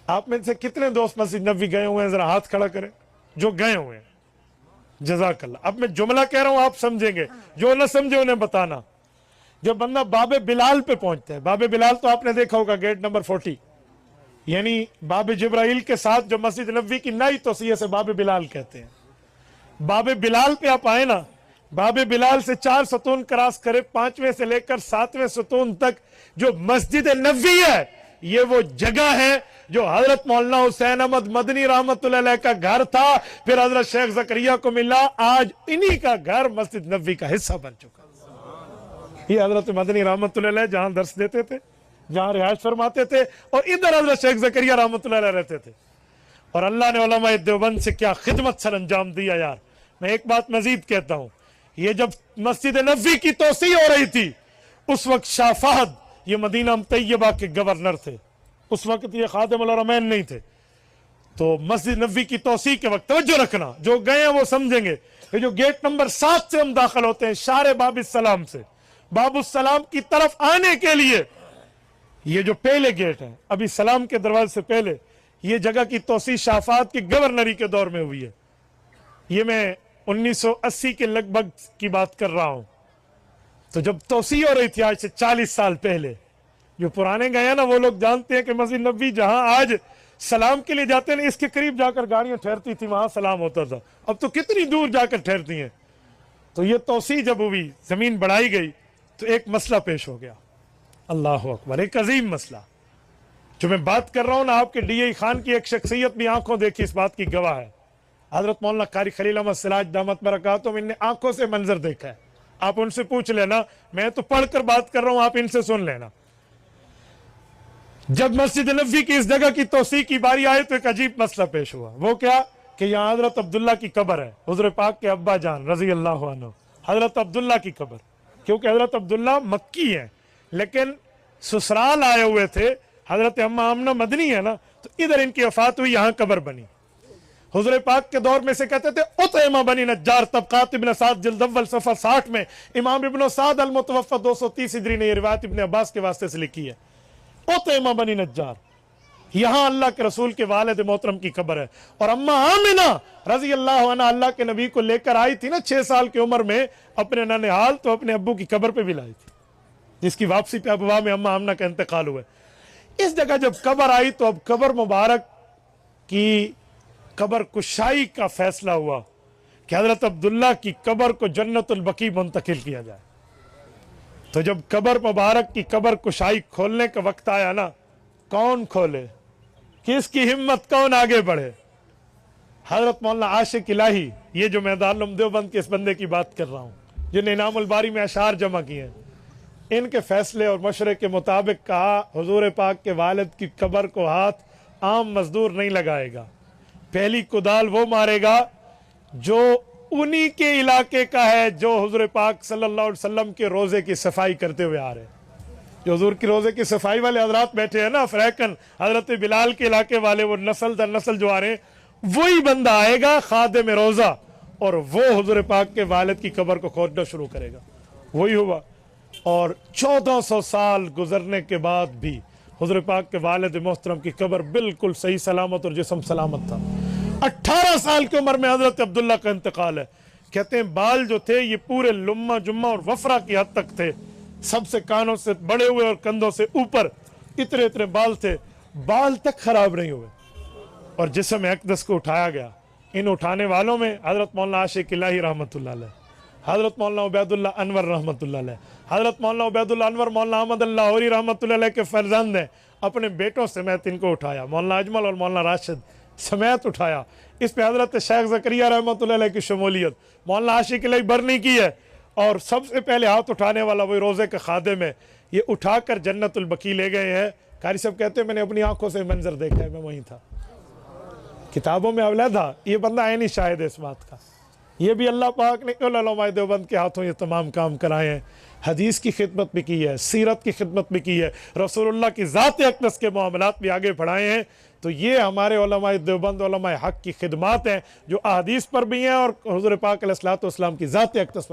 आप में से कितने दोस्त मस्जिद नबी गए हुए हैं, जरा हाथ खड़ा करें जो गए हुए हैं। जज़ाकल्लाह। अब मैं जुमला कह रहा हूं, आप समझेंगे, जो ना समझे उन्हें बताना। जब बंदा बाबे बिलाल पे पहुंचता है, बाबे बिलाल तो आपने देखा होगा गेट नंबर 40, यानी बाबे जिब्राइल के साथ जो मस्जिद नबी की नई तौसीए से बाबे बिलाल कहते हैं। बाबे बिलाल पे आप आए ना, बाबे बिलाल से 4 सतून क्रॉस करे, 5वें से लेकर 7वें सतून तक जो मस्जिद नबी है, ये वो जगह है जो हजरत मौलाना हुसैन अहमद मदनी रहमतुल्लाह अलैह का घर था, फिर हजरत शेख जकरिया को मिला, आज इन्हीं का घर मस्जिद नबी का हिस्सा बन चुका। ये हजरत मदनी रहमतुल्लाह अलैह जहां दर्श देते थे, जहां रिहायश फरमाते थे, और इधर हजरत शेख जकरिया रहमतुल्लाह अलैह रहते थे। और अल्लाह ने उलमाए देवबंद से क्या खिदमत सर अंजाम दिया यार। मैं एक बात मजीद कहता हूं, ये जब मस्जिद नबी की तोसी हो रही थी, उस वक्त शाह फहद ये मदीना तैयबा के गवर्नर थे, उस वक्त ये खादिम उल हरमैन नहीं थे। तो मस्जिद नबी की तोसी के वक्त तवज्जो रखना, जो गए हैं वो समझेंगे। ये जो गेट नंबर 7 से हम दाखिल होते हैं, शारे बाबुस्सलाम से, बाबुस्सलाम की तरफ आने के लिए ये जो पहले गेट है, अभी सलाम के दरवाजे से पहले, ये जगह की तोसी शाफात की गवर्नरी के दौर में हुई है। ये मैं 1980 के लगभग की बात कर रहा हूं। तो जब तोसी हो रही थी आज से 40 साल पहले, जो पुराने गए हैं ना वो लोग जानते हैं कि मस्जिद नबी जहां आज सलाम के लिए जाते हैं, इसके करीब जाकर गाड़ियां ठहरती थी, वहां सलाम होता था। अब तो कितनी दूर जाकर ठहरती हैं। तो ये तोसी जब हुई, जमीन बढ़ाई गई, तो एक मसला पेश हो गया। अल्लाह अकबर, एक अजीम मसला। जो मैं बात कर रहा हूं ना, आपके DI खान की एक शख्सियत भी आंखों देखी इस बात की गवाह है। हजरत मौलाना कारी खलील अहमद सिराज दामत बरकातुहू, इनने आंखों से मंजर देखा है। आप उनसे पूछ लेना, मैं तो पढ़कर बात कर रहा हूं, आप इनसे सुन लेना। जब मस्जिद नबी की इस जगह की तोसी की बारी आई तो एक अजीब मसला पेश हुआ। वो क्या कि यहाँ हजरत अब्दुल्ला की कब्र है, हुजूर पाक के अब्बा जान रजी अल्लाह अन्हु, हजरत अब्दुल्ला की कब्र। क्योंकि हजरत अब्दुल्ला मक्की है, लेकिन ससुराल आए हुए थे, हजरत अम्मा आमना मदनी है ना, तो इधर इनकी वफात हुई, यहाँ कब्र बनी। हुजूर पाक के दौर में से कहते थे उतैमा बनी नज्जार, तबकात इब्न साद जिल्द अव्वल सफर 60 में इमाम इब्न साद अल मुतवफ़्फ़ा 230 हिजरी ने ये रिवायत इब्न अब्बास के वास्ते से लिखी है। उतैमा बनी नज्जार, यहाँ अल्लाह के रसूल के वालिद मोहतरम की कब्र है। और अम्मा आमिना रजी अल्लाह अन्हा अल्लाह के नबी को लेकर आई थी ना 6 साल की उम्र में अपने ननिहाल, तो अपने अब्बू की कब्र पे भी लाई थी, जिसकी वापसी पे अबवा में अम्मा आमना का इंतकाल हुआ। इस जगह जब कब्र आई तो अब कब्र मुबारक की कब्र कुशाई का फैसला हुआ कि हजरत अब्दुल्ला की कब्र को जन्नतुल बकी मुंतकिल किया जाए। तो जब कब्र मुबारक की कब्र कुशाई खोलने का वक्त आया ना, कौन खोले, किसकी हिम्मत, कौन आगे बढ़े? हजरत मौलाना आशिक इलाही, ये जो मैं दारुल देवबंद के इस बंदे की बात कर रहा हूँ, जिन्हें इनामुल बारी में अशार जमा किए हैं, इनके फैसले और मशवरे के मुताबिक कहा हुजूर पाक के वालिद की कब्र को हाथ आम मजदूर नहीं लगाएगा, पहली कुदाल वो मारेगा जो उन्हीं के इलाके का है, जो हुजूर पाक सल्लल्लाहु अलैहि वसल्लम के रोजे की सफाई करते हुए आ रहे हैं। जो हुजूर की रोजे की सफाई वाले हजरात बैठे हैं ना, अफ्रीकन हजरत बिलाल के इलाके वाले, वो नस्ल दर नस्ल जो आ रहे हैं, वही बंदा आएगा खादिम रोजा, और वो हुजूर पाक के वालिद की कब्र को खोदना शुरू करेगा। वही हुआ। और 1400 साल गुजरने के बाद भी हुजूर पाक के वालिद मोहतरम की कब्र बिल्कुल सही सलामत और जिस्म सलामत था। 18 साल की उम्र में हजरत अब्दुल्ला का इंतकाल है। कहते हैं बाल जो थे ये पूरे लुम्मा जुम्मा और वफरा की हद तक थे, सबसे कानों से बड़े हुए और कंधों से ऊपर इतने इतने बाल थे, बाल तक खराब नहीं हुए। और जिस्म अक़दस को उठाया गया। इन उठाने वालों में हजरत मौलाना आशिक इलाही रहमतुल्लाह अलैह, हजरत मौलाना उबैदुल्लाह अनवर रहमतुल्लाह अलैह, हजरत मौलाना उबैदुल्लाह अनवर मौलाना अहमद लाहौरी रहमतुल्लाह अलैह के फर्जंद हैं, अपने बेटों समेत इनको उठाया, मौलाना अजमल और मौलाना राशिद समेत उठाया। इस पे हजरत शेख ज़करिया रहमतुल्लाह अलैह की शमूलियत, मौलाना आशिक इलाही बरनी की है। और सबसे पहले हाथ उठाने वाला वही रोज़े का खादिम है। ये उठाकर जन्नतुल बकी ले गए हैं। कारी साहब कहते हैं मैंने अपनी आंखों से मंजर देखा है, मैं वहीं था, किताबों में अवला था। ये बंदा है नहीं शायद इस बात का। ये भी अल्लाह पाक ने उलमाए देवबंद के हाथों ये तमाम काम कराए हैं। हदीस की खिदमत भी की है, सीरत की खिदमत भी की है, रसूलुल्लाह की ज़ात अक़दस के मामलात भी आगे बढ़ाए हैं। तो ये हमारे उलमाए देवबंद उलमाए हक़ की खिदमत हैं, जो अहदीस पर भी हैं और हुज़ूर पाक अलैहिस्सलातु वस्सलाम की ज़ात अक़दस